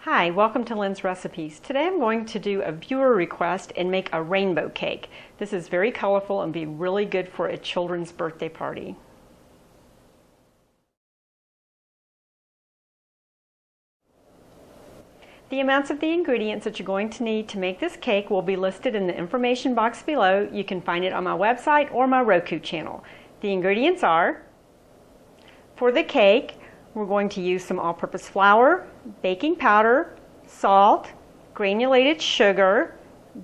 Hi, welcome to Lynn's Recipes. Today I'm going to do a viewer request and make a rainbow cake. This is very colorful and be really good for a children's birthday party. The amounts of the ingredients that you're going to need to make this cake will be listed in the information box below. You can find it on my website or my Roku channel. The ingredients are, for the cake, we're going to use some all-purpose flour, baking powder, salt, granulated sugar,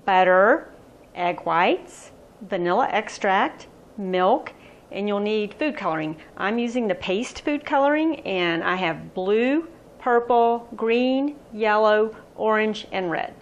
butter, egg whites, vanilla extract, milk, and you'll need food coloring. I'm using the paste food coloring, and I have blue, purple, green, yellow, orange, and red.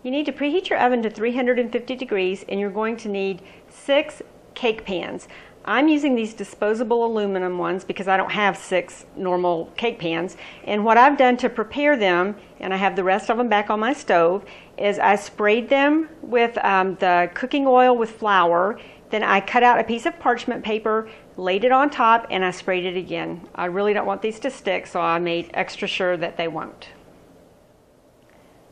You need to preheat your oven to 350 degrees, and you're going to need 6 cake pans. I'm using these disposable aluminum ones because I don't have 6 normal cake pans. And what I've done to prepare them, and I have the rest of them back on my stove, is I sprayed them with the cooking oil with flour. Then I cut out a piece of parchment paper, laid it on top, and I sprayed it again. I really don't want these to stick, so I made extra sure that they won't.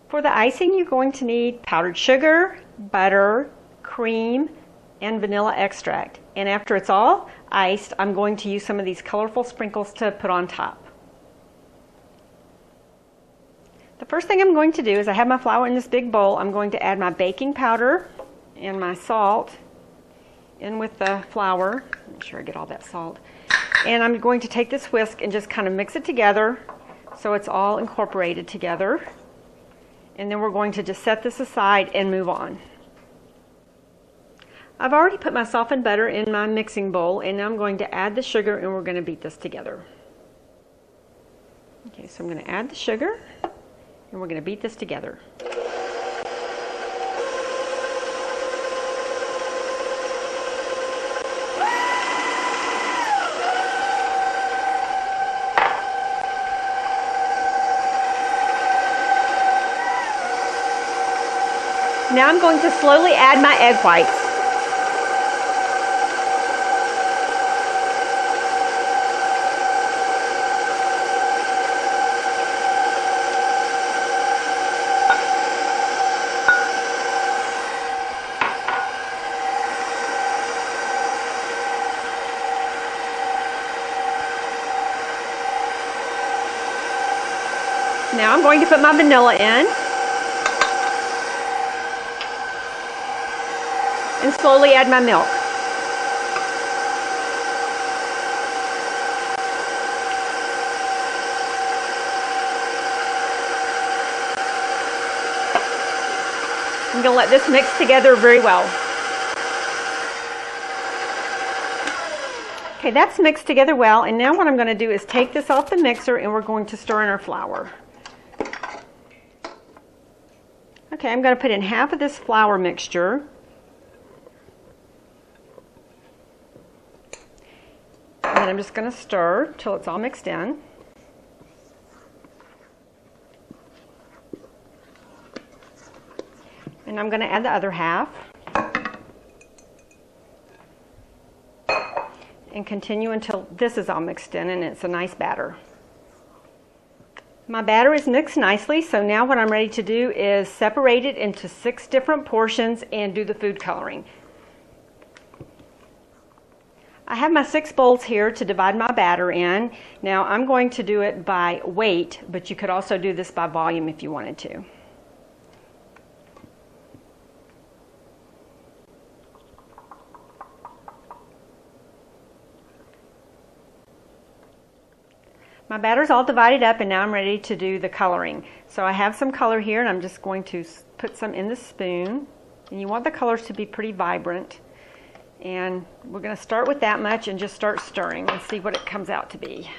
For the icing, you're going to need powdered sugar, butter, cream, and vanilla extract. And after it's all iced, I'm going to use some of these colorful sprinkles to put on top. The first thing I'm going to do is I have my flour in this big bowl. I'm going to add my baking powder and my salt in with the flour. Make sure I get all that salt. And I'm going to take this whisk and just kind of mix it together so it's all incorporated together. And then we're going to just set this aside and move on. I've already put my softened butter in my mixing bowl, and now I'm going to add the sugar, and we're going to beat this together. Okay, so I'm going to add the sugar, and we're going to beat this together. Now I'm going to slowly add my egg whites. Now I'm going to put my vanilla in and slowly add my milk. I'm going to let this mix together very well. Okay, that's mixed together well, and now what I'm going to do is take this off the mixer and we're going to stir in our flour. Okay, I'm going to put in half of this flour mixture. And then I'm just going to stir till it's all mixed in. And I'm going to add the other half. And continue until this is all mixed in and it's a nice batter. My batter is mixed nicely, so now what I'm ready to do is separate it into 6 different portions and do the food coloring. I have my 6 bowls here to divide my batter in. Now I'm going to do it by weight, but you could also do this by volume if you wanted to. My batter's all divided up, and now I'm ready to do the coloring. So I have some color here, and I'm just going to put some in the spoon. And you want the colors to be pretty vibrant. And we're going to start with that much and just start stirring and see what it comes out to be.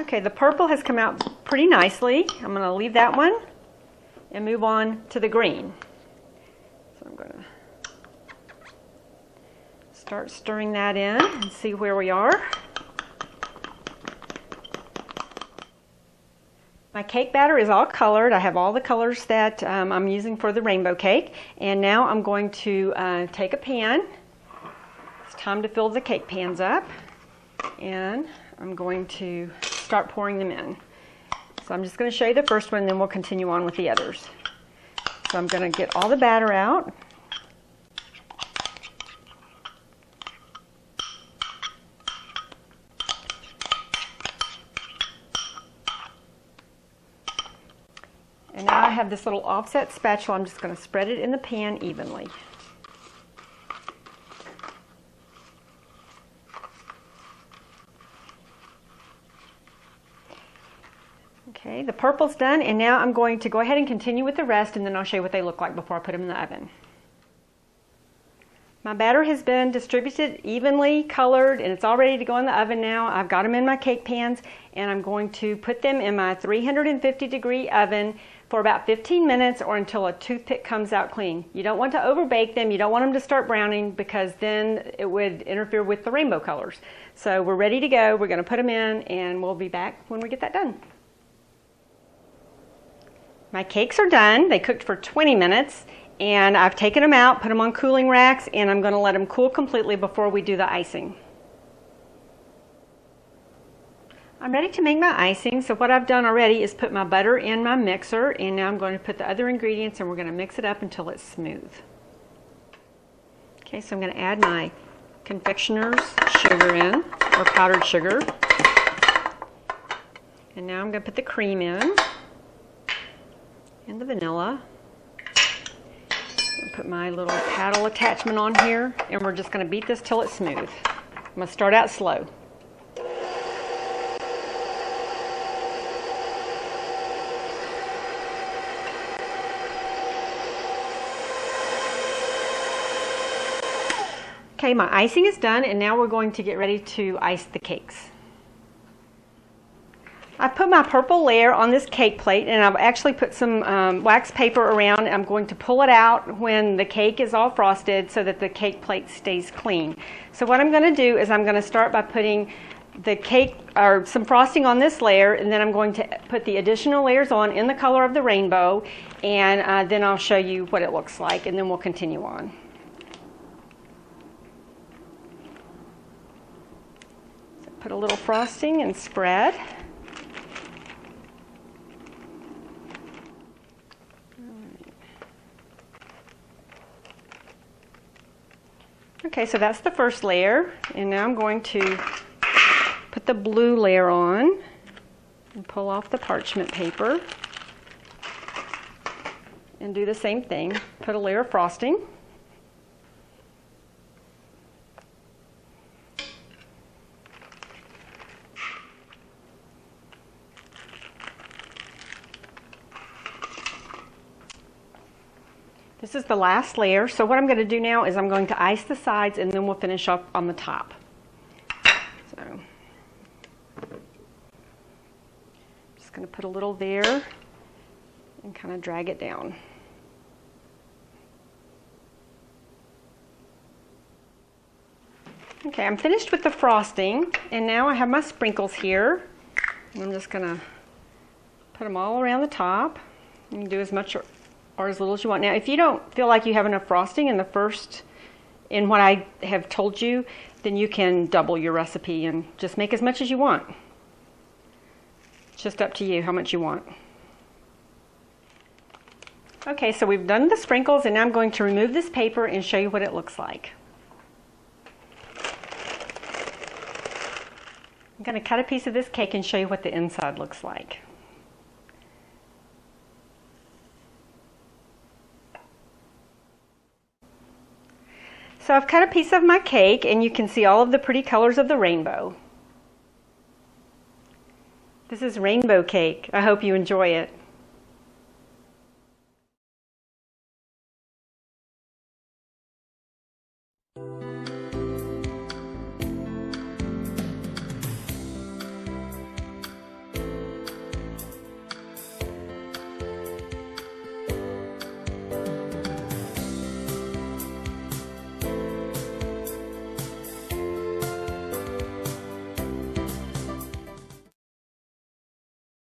Okay, the purple has come out pretty nicely. I'm going to leave that one and move on to the green. So I'm going to start stirring that in and see where we are. My cake batter is all colored. I have all the colors that I'm using for the rainbow cake. And now I'm going to take a pan It's time to fill the cake pans up, and I'm going to start pouring them in. So I'm just going to show you the first one, and then we'll continue on with the others. So I'm going to get all the batter out. And now I have this little offset spatula. I'm just going to spread it in the pan evenly. Okay, the purple's done, and now I'm going to go ahead and continue with the rest, and then I'll show you what they look like before I put them in the oven. My batter has been distributed evenly, colored, and it's all ready to go in the oven now. I've got them in my cake pans, and I'm going to put them in my 350-degree oven for about 15 minutes or until a toothpick comes out clean. You don't want to overbake them. You don't want them to start browning because then it would interfere with the rainbow colors. So we're ready to go. We're going to put them in, and we'll be back when we get that done. My cakes are done. They cooked for 20 minutes, and I've taken them out, put them on cooling racks, and I'm going to let them cool completely before we do the icing. I'm ready to make my icing, so what I've done already is put my butter in my mixer, and now I'm going to put the other ingredients, and we're going to mix it up until it's smooth. Okay, so I'm going to add my confectioner's sugar in, or powdered sugar. And now I'm going to put the cream in, and the vanilla. Put my little paddle attachment on here, and we're just going to beat this till it's smooth. I'm going to start out slow. Okay, my icing is done, and now we're going to get ready to ice the cakes. I've put my purple layer on this cake plate, and I've actually put some wax paper around. I'm going to pull it out when the cake is all frosted so that the cake plate stays clean. So what I'm going to do is I'm going to start by putting the cake or some frosting on this layer, and then I'm going to put the additional layers on in the color of the rainbow, and then I'll show you what it looks like, and then we'll continue on. So put a little frosting and spread. Okay, so that's the first layer, and now I'm going to put the blue layer on and pull off the parchment paper and do the same thing. Put a layer of frosting. This is the last layer, so what I'm going to do now is I'm going to ice the sides, and then we'll finish up on the top. So, I'm just going to put a little there and kind of drag it down. Okay, I'm finished with the frosting, and now I have my sprinkles here. And I'm just going to put them all around the top. You can do as much or as little as you want. Now, if you don't feel like you have enough frosting in what I have told you, then you can double your recipe and just make as much as you want. It's just up to you how much you want. Okay, so we've done the sprinkles, and now I'm going to remove this paper and show you what it looks like. I'm going to cut a piece of this cake and show you what the inside looks like. So I've cut a piece of my cake, and you can see all of the pretty colors of the rainbow. This is rainbow cake. I hope you enjoy it.